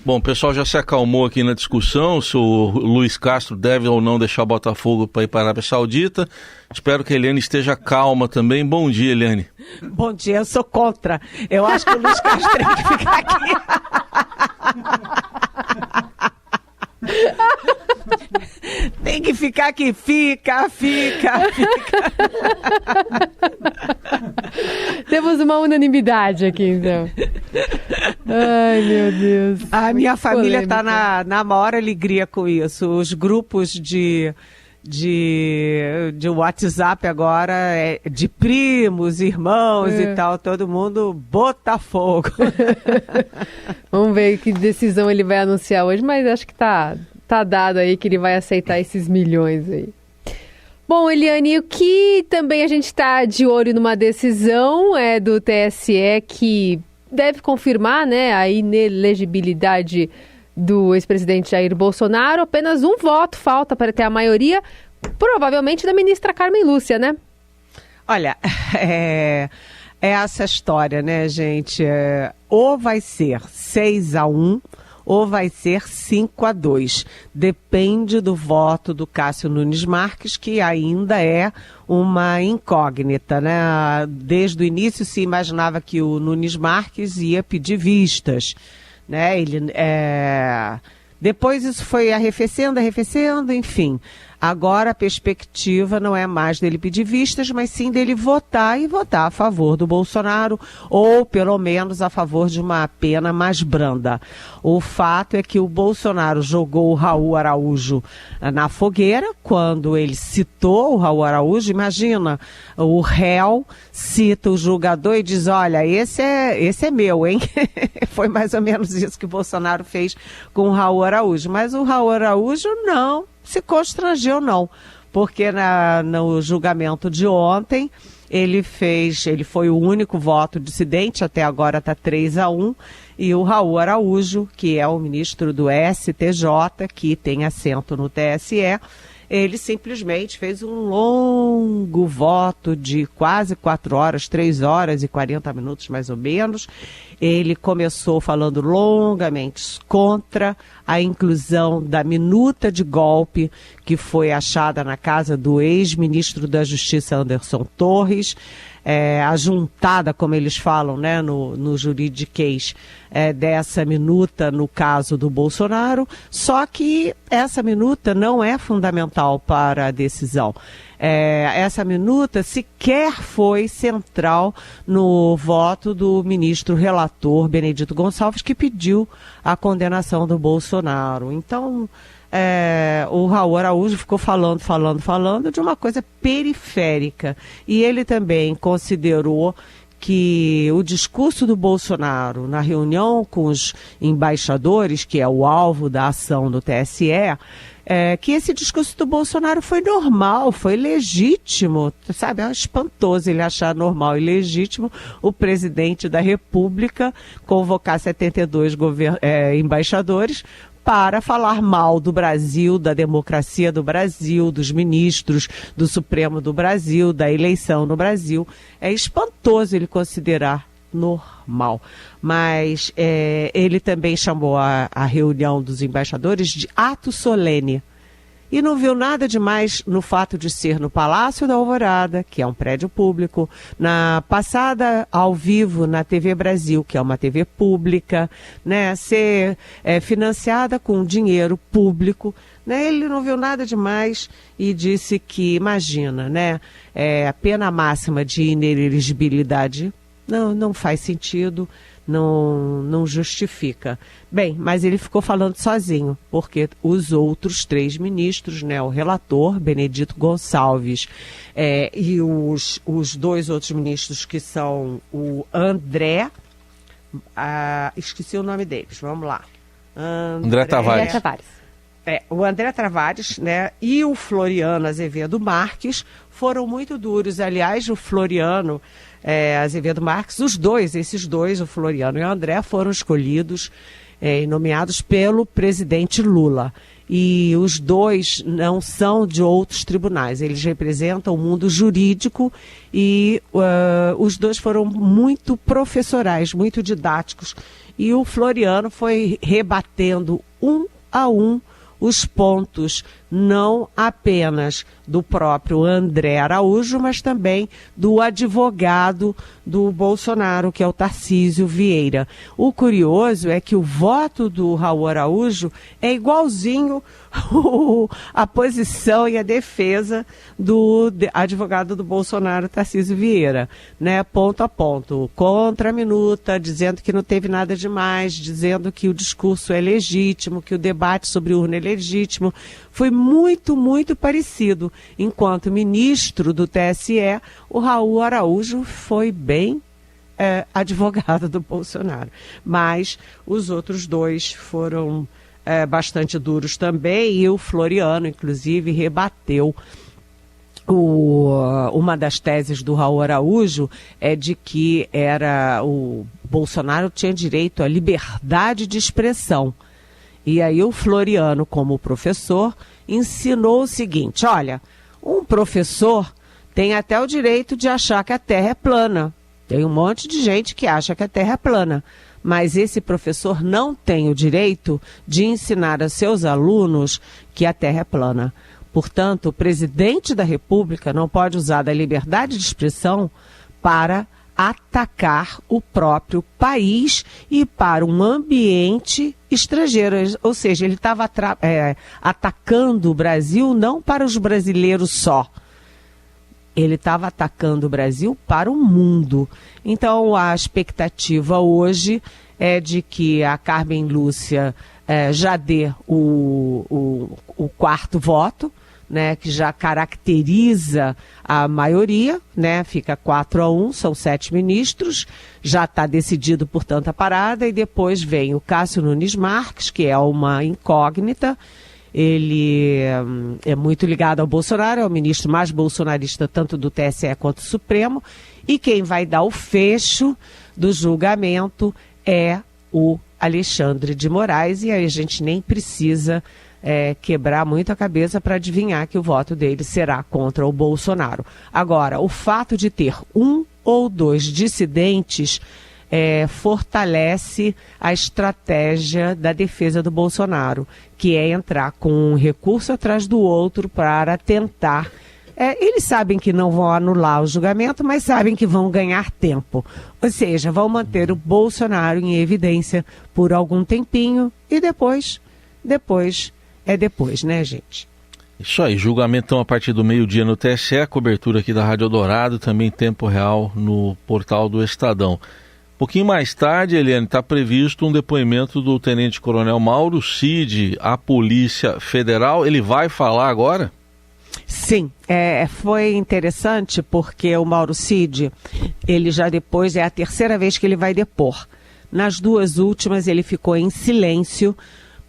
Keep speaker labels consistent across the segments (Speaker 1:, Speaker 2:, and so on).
Speaker 1: Bom, o pessoal já se acalmou aqui na discussão se o Luiz Castro deve ou não deixar o Botafogo para ir para a Arábia Saudita. Espero que a Eliane esteja calma também. Bom dia, Eliane.
Speaker 2: Bom dia, eu sou contra. Eu acho que o Luiz Castro tem que ficar aqui. Tem que ficar aqui. Fica.
Speaker 3: Temos uma unanimidade aqui, então. Ai, meu Deus.
Speaker 2: A minha família está na maior alegria com isso. Os grupos de WhatsApp agora, de primos, irmãos e tal, todo mundo Botafogo.
Speaker 3: Vamos ver que decisão ele vai anunciar hoje, mas acho que tá dado aí que ele vai aceitar esses milhões aí. Bom, Eliane, o que também a gente está de olho numa decisão do TSE que deve confirmar, né, a inelegibilidade do ex-presidente Jair Bolsonaro. Apenas um voto falta para ter a maioria, provavelmente da ministra Carmen Lúcia, né?
Speaker 2: Olha, é essa história, né, gente? Ou vai ser 6-1 ou vai ser 5-2. Depende do voto do Cássio Nunes Marques, que ainda é uma incógnita, né? Desde o início se imaginava que o Nunes Marques ia pedir vistas, né? Depois isso foi arrefecendo, enfim. Agora a perspectiva não é mais dele pedir vistas, mas sim dele votar a favor do Bolsonaro, ou pelo menos a favor de uma pena mais branda. O fato é que o Bolsonaro jogou o Raul Araújo na fogueira, quando ele citou o Raul Araújo. Imagina, o réu cita o julgador e diz, olha, esse é meu, hein? Foi mais ou menos isso que o Bolsonaro fez com o Raul Araújo. Mas o Raul Araújo não se constrangeu, não, porque no julgamento de ontem ele foi o único voto dissidente, até agora está 3-1, e o Raul Araújo, que é o ministro do STJ, que tem assento no TSE, ele simplesmente fez um longo voto de quase 4 horas, 3 horas e 40 minutos mais ou menos. Ele começou falando longamente contra a inclusão da minuta de golpe que foi achada na casa do ex-ministro da Justiça, Anderson Torres, ajuntada, como eles falam, né, no juridiquês, dessa minuta no caso do Bolsonaro, só que essa minuta não é fundamental para a decisão. Essa minuta sequer foi central no voto do ministro relator Benedito Gonçalves, que pediu a condenação do Bolsonaro. Então, o Raul Araújo ficou falando de uma coisa periférica. E ele também considerou que o discurso do Bolsonaro na reunião com os embaixadores, que é o alvo da ação do TSE, que esse discurso do Bolsonaro foi normal, foi legítimo, sabe? É espantoso ele achar normal e legítimo o presidente da República convocar 72 embaixadores para falar mal do Brasil, da democracia do Brasil, dos ministros do Supremo do Brasil, da eleição no Brasil. É espantoso ele considerar normal. Mas ele também chamou a reunião dos embaixadores de ato solene. E não viu nada demais no fato de ser no Palácio da Alvorada, que é um prédio público, na passada ao vivo na TV Brasil, que é uma TV pública, né, ser financiada com dinheiro público. Né, ele não viu nada demais e disse que, imagina, né, a pena máxima de inelegibilidade não faz sentido, não justifica. Bem, mas ele ficou falando sozinho, porque os outros 3 ministros, né, o relator, Benedito Gonçalves, e os 2 outros ministros, que são o André, esqueci o nome deles, vamos lá.
Speaker 1: André Tavares.
Speaker 2: O André Tavares, né, e o Floriano Azevedo Marques foram muito duros. Aliás, o Floriano Azevedo Marques, esses dois, o Floriano e o André, foram escolhidos e nomeados pelo presidente Lula. e os dois não são de outros tribunais, eles representam o mundo jurídico e os dois foram muito professorais, muito didáticos, e o Floriano foi rebatendo um a um os pontos, não apenas do próprio André Araújo, mas também do advogado do Bolsonaro, que é o Tarcísio Vieira. O curioso é que o voto do Raul Araújo é igualzinho a posição e a defesa do advogado do Bolsonaro, Tarcísio Vieira, né? Ponto a ponto, contra a minuta, dizendo que não teve nada demais, dizendo que o discurso é legítimo, que o debate sobre urna é legítimo. Foi muito, muito parecido. Enquanto ministro do TSE, o Raul Araújo foi bem advogado do Bolsonaro. Mas os outros dois foram bastante duros também, e o Floriano, inclusive, rebateu. Uma das teses do Raul Araújo é de que o Bolsonaro tinha direito à liberdade de expressão. E aí o Floriano, como professor, ensinou o seguinte: olha, um professor tem até o direito de achar que a Terra é plana. Tem um monte de gente que acha que a Terra é plana. Mas esse professor não tem o direito de ensinar a seus alunos que a Terra é plana. Portanto, o presidente da República não pode usar da liberdade de expressão para atacar o próprio país e para um ambiente estrangeiro. Ou seja, ele estava atacando o Brasil não para os brasileiros só. Ele estava atacando o Brasil para o mundo. Então, a expectativa hoje é de que a Carmen Lúcia já dê o quarto voto, né, que já caracteriza a maioria, né, fica 4-1, são 7 ministros, já está decidido, portanto, a parada, e depois vem o Cássio Nunes Marques, que é uma incógnita. Ele é muito ligado ao Bolsonaro, é o ministro mais bolsonarista tanto do TSE quanto do Supremo, e quem vai dar o fecho do julgamento é o Alexandre de Moraes, e aí a gente nem precisa quebrar muito a cabeça para adivinhar que o voto dele será contra o Bolsonaro. Agora, o fato de ter um ou dois dissidentes fortalece a estratégia da defesa do Bolsonaro, que é entrar com um recurso atrás do outro para tentar. Eles sabem que não vão anular o julgamento, mas sabem que vão ganhar tempo. Ou seja, vão manter o Bolsonaro em evidência por algum tempinho e depois, né, gente?
Speaker 1: Isso aí, julgamento então a partir do meio-dia no TSE, cobertura aqui da Rádio Eldorado, também em tempo real no portal do Estadão. Um pouquinho mais tarde, Eliane, está previsto um depoimento do Tenente-Coronel Mauro Cid à Polícia Federal. Ele vai falar agora?
Speaker 2: Sim, foi interessante porque o Mauro Cid, ele já depois, é a terceira vez que ele vai depor. Nas duas últimas ele ficou em silêncio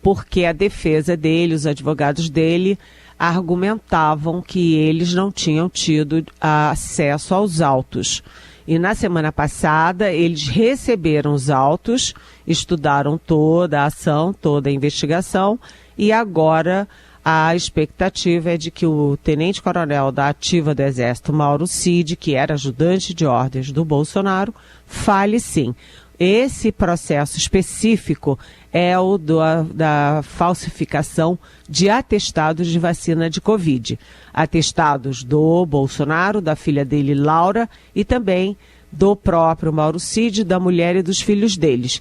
Speaker 2: porque a defesa dele, os advogados dele, argumentavam que eles não tinham tido acesso aos autos. E na semana passada eles receberam os autos, estudaram toda a ação, toda a investigação, e agora a expectativa é de que o tenente-coronel da ativa do Exército, Mauro Cid, que era ajudante de ordens do Bolsonaro, fale sim. Esse processo específico é o da falsificação de atestados de vacina de Covid. Atestados do Bolsonaro, da filha dele, Laura, e também do próprio Mauro Cid, da mulher e dos filhos deles.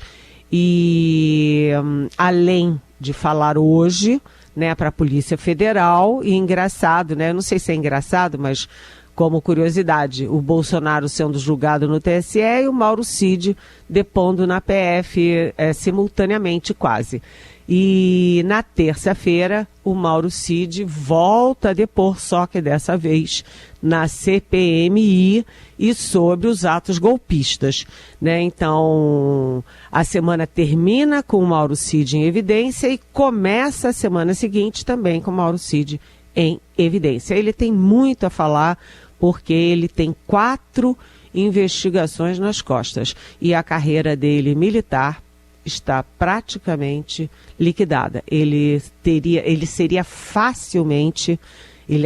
Speaker 2: E além de falar hoje, né, para a Polícia Federal, e engraçado, né, eu não sei se é engraçado, mas como curiosidade, o Bolsonaro sendo julgado no TSE e o Mauro Cid depondo na PF simultaneamente quase. E na terça-feira o Mauro Cid volta a depor, só que dessa vez na CPMI e sobre os atos golpistas, né? Então a semana termina com o Mauro Cid em evidência e começa a semana seguinte também com o Mauro Cid em evidência. Ele tem muito a falar porque ele tem 4 investigações nas costas e a carreira dele militar está praticamente liquidada. Ele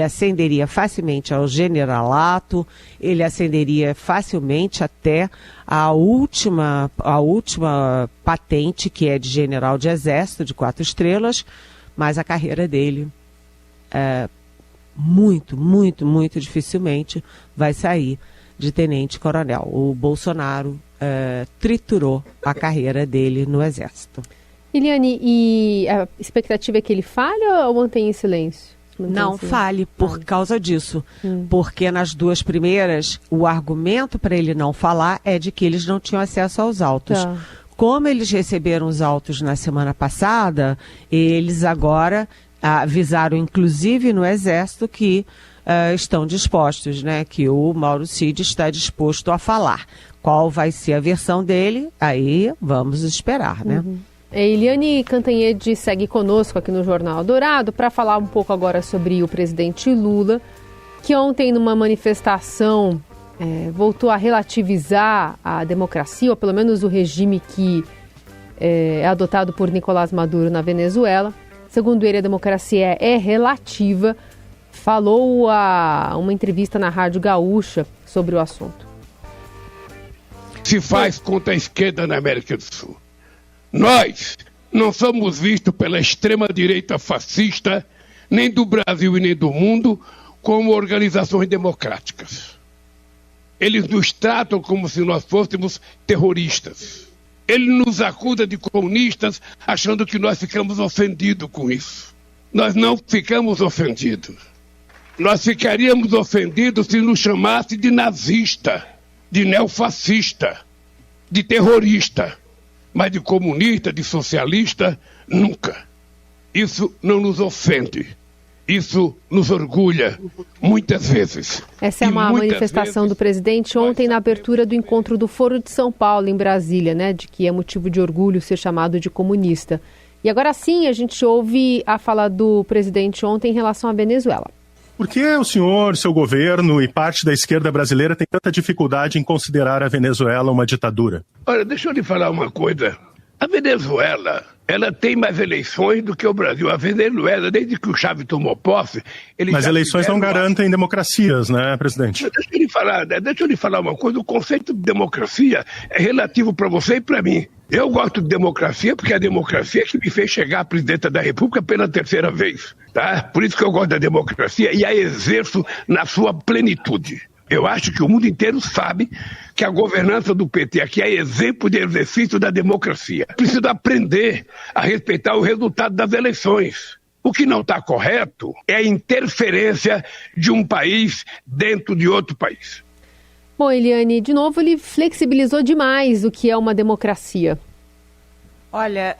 Speaker 2: ascenderia facilmente ao generalato, ele ascenderia facilmente até a última patente, que é de general de exército, de 4 estrelas, mas a carreira dele muito, muito, muito dificilmente vai sair de tenente-coronel. O Bolsonaro triturou a carreira dele no exército.
Speaker 3: Eliane, e a expectativa é que ele fale ou mantém em silêncio?
Speaker 2: Não fale por causa disso, porque nas 2 primeiras o argumento para ele não falar é de que eles não tinham acesso aos autos.
Speaker 3: Tá.
Speaker 2: Como eles receberam os autos na semana passada, eles agora avisaram, inclusive no Exército, que estão dispostos, né, que o Mauro Cid está disposto a falar. Qual vai ser a versão dele? Aí vamos esperar, né?
Speaker 3: Eliane Cantanhede segue conosco aqui no Jornal Dourado para falar um pouco agora sobre o presidente Lula, que ontem numa manifestação voltou a relativizar a democracia, ou pelo menos o regime que é adotado por Nicolás Maduro na Venezuela. Segundo ele, a democracia é relativa. Falou uma entrevista na Rádio Gaúcha sobre o assunto.
Speaker 4: Se faz contra a esquerda na América do Sul. Nós não somos vistos pela extrema-direita fascista, nem do Brasil e nem do mundo, como organizações democráticas. Eles nos tratam como se nós fôssemos terroristas. Ele nos acusa de comunistas, achando que nós ficamos ofendidos com isso. Nós não ficamos ofendidos. Nós ficaríamos ofendidos se nos chamasse de nazista, de neofascista, de terrorista. Mas de comunista, de socialista, nunca. Isso não nos ofende. Isso nos orgulha, muitas vezes.
Speaker 3: Essa é uma manifestação do presidente ontem na abertura do encontro do Foro de São Paulo, em Brasília, né? De que é motivo de orgulho ser chamado de comunista. E agora sim, a gente ouve a fala do presidente ontem em relação à Venezuela.
Speaker 5: Por que o senhor, seu governo e parte da esquerda brasileira tem tanta dificuldade em considerar a Venezuela uma ditadura?
Speaker 4: Olha, deixa eu lhe falar uma coisa. A Venezuela, ela tem mais eleições do que o Brasil. A Venezuela, desde que o Chávez tomou posse...
Speaker 5: Mas eleições não garantem democracias, né, presidente?
Speaker 4: Deixa eu lhe falar uma coisa. O conceito de democracia é relativo para você e para mim. Eu gosto de democracia porque é a democracia que me fez chegar à presidência da República pela 3ª vez. Tá? Por isso que eu gosto da democracia e a exerço na sua plenitude. Eu acho que o mundo inteiro sabe que a governança do PT aqui é exemplo de exercício da democracia. Precisa aprender a respeitar o resultado das eleições. O que não está correto é a interferência de um país dentro de outro país.
Speaker 3: Bom, Eliane, de novo ele flexibilizou demais o que é uma democracia.
Speaker 2: Olha,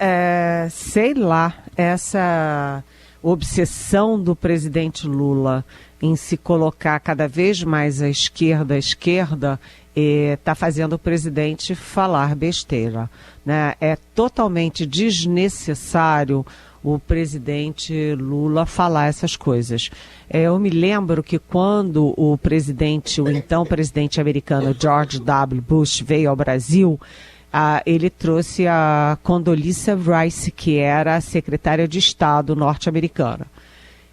Speaker 2: sei lá, essa obsessão do presidente Lula em se colocar cada vez mais à esquerda, está fazendo o presidente falar besteira, né? É totalmente desnecessário o presidente Lula falar essas coisas. Eu me lembro que quando o então presidente americano George W. Bush veio ao Brasil, ele trouxe a Condoleezza Rice, que era a secretária de Estado norte-americana.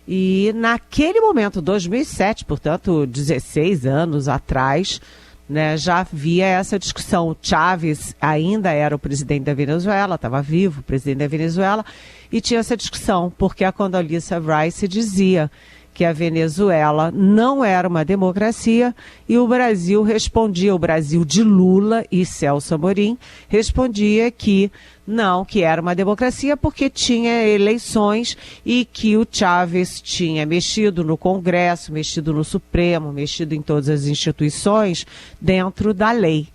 Speaker 2: E naquele momento, 2007, portanto, 16 anos atrás, né, já havia essa discussão. O Chávez ainda era o presidente da Venezuela, estava vivo, o presidente da Venezuela, e tinha essa discussão, porque a Condoleezza Rice dizia que a Venezuela não era uma democracia e o Brasil respondia, o Brasil de Lula e Celso Amorim, respondia que não, que era uma democracia porque tinha eleições e que o Chávez tinha mexido no Congresso, mexido no Supremo, mexido em todas as instituições dentro da lei.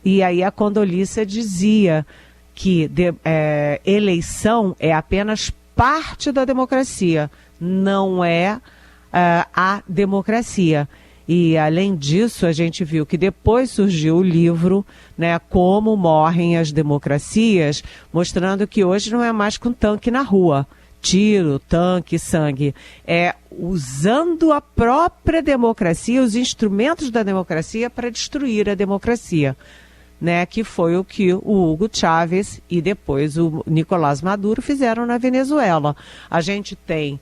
Speaker 2: E aí a Condoleezza dizia que eleição é apenas parte da democracia, não é a democracia. E, além disso, a gente viu que depois surgiu o livro, né, Como Morrem as Democracias, mostrando que hoje não é mais com tanque na rua, tiro, tanque, sangue. É usando a própria democracia, os instrumentos da democracia para destruir a democracia. né, que foi o que o Hugo Chávez e depois o Nicolás Maduro fizeram na Venezuela. A gente tem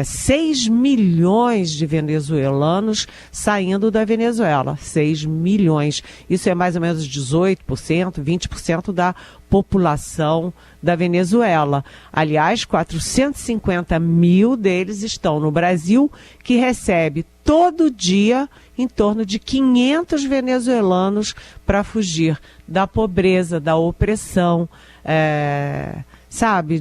Speaker 2: 6 milhões de venezuelanos saindo da Venezuela. 6 milhões. Isso é mais ou menos 18%, 20% da população da Venezuela. Aliás, 450 mil deles estão no Brasil, que recebe todo dia em torno de 500 venezuelanos para fugir da pobreza, da opressão,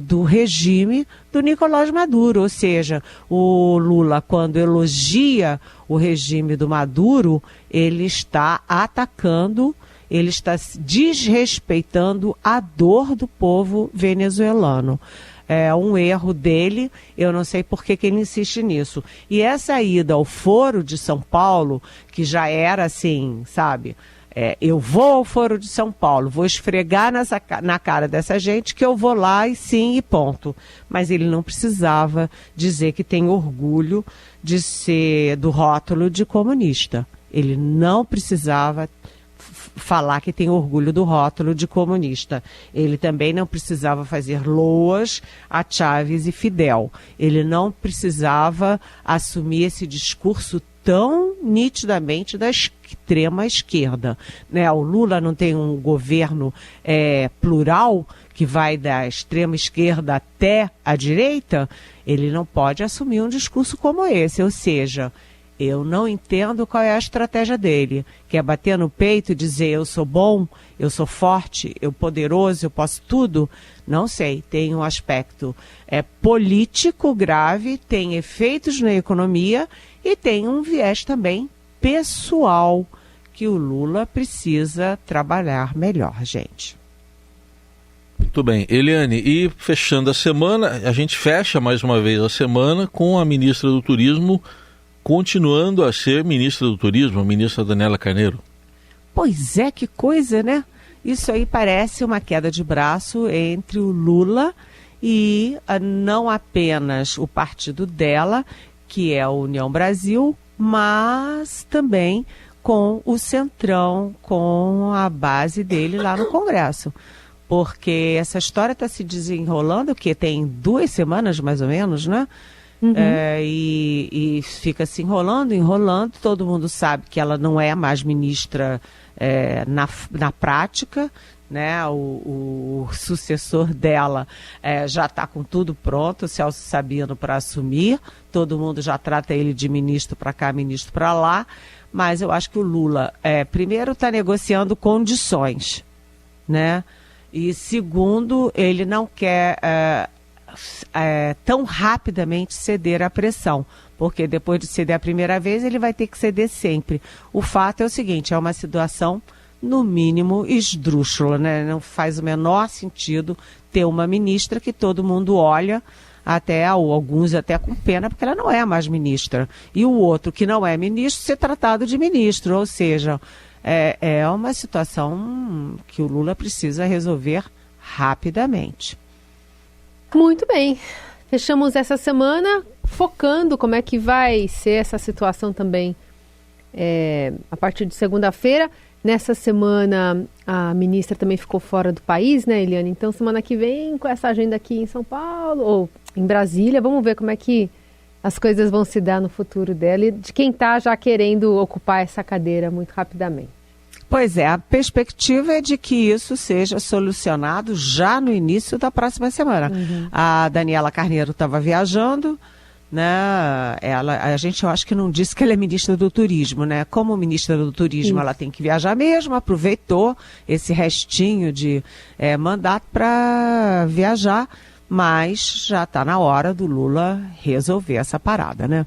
Speaker 2: do regime do Nicolás Maduro. Ou seja, o Lula, quando elogia o regime do Maduro, ele está atacando, ele está desrespeitando a dor do povo venezuelano. É um erro dele, eu não sei por que ele insiste nisso. E essa ida ao Foro de São Paulo, que já era assim, eu vou ao Foro de São Paulo, vou esfregar na cara dessa gente que eu vou lá e sim e ponto. Mas ele não precisava dizer que tem orgulho de ser do rótulo de comunista. Ele não precisava falar que tem orgulho do rótulo de comunista. Ele também não precisava fazer loas a Chávez e Fidel. Ele não precisava assumir esse discurso tão nitidamente da extrema esquerda, né? O Lula não tem um governo plural que vai da extrema esquerda até a direita. Ele não pode assumir um discurso como esse, ou seja, eu não entendo qual é a estratégia dele, que é bater no peito e dizer eu sou bom, eu sou forte, eu poderoso, eu posso tudo. Não sei, tem um aspecto político grave, tem efeitos na economia e tem um viés também pessoal que o Lula precisa trabalhar melhor, gente.
Speaker 1: Muito bem. Eliane, e fechando a semana, a gente fecha mais uma vez a semana com a ministra do Turismo continuando a ser ministra do Turismo, a ministra Daniela Carneiro.
Speaker 2: Pois é, que coisa, né? Isso aí parece uma queda de braço entre o Lula e não apenas o partido dela, que é a União Brasil, mas também com o Centrão, com a base dele lá no Congresso. Porque essa história está se desenrolando, que tem 2 semanas mais ou menos, né? Uhum. E fica se enrolando, todo mundo sabe que ela não é mais ministra na prática, né? O sucessor dela já está com tudo pronto, Celso Sabino para assumir, todo mundo já trata ele de ministro para cá, ministro para lá, mas eu acho que o Lula, primeiro, está negociando condições, né? E segundo, ele não quer tão rapidamente ceder à pressão, porque depois de ceder a primeira vez, ele vai ter que ceder sempre. O fato é o seguinte, é uma situação, no mínimo, esdrúxula, né? Não faz o menor sentido ter uma ministra que todo mundo olha, ou alguns até com pena, porque ela não é mais ministra. E o outro, que não é ministro, ser tratado de ministro, ou seja, é uma situação que o Lula precisa resolver rapidamente.
Speaker 3: Muito bem. Fechamos essa semana focando como é que vai ser essa situação também a partir de segunda-feira. Nessa semana, a ministra também ficou fora do país, né, Eliane? Então, semana que vem, com essa agenda aqui em São Paulo, ou em Brasília, vamos ver como é que as coisas vão se dar no futuro dela e de quem está já querendo ocupar essa cadeira muito rapidamente.
Speaker 2: Pois é, a perspectiva é de que isso seja solucionado já no início da próxima semana. Uhum. A Daniela Carneiro estava viajando, né? Eu acho que não disse que ela é ministra do Turismo, né? Como ministra do Turismo, ela tem que viajar mesmo, aproveitou esse restinho de mandato para viajar, mas já está na hora do Lula resolver essa parada, né?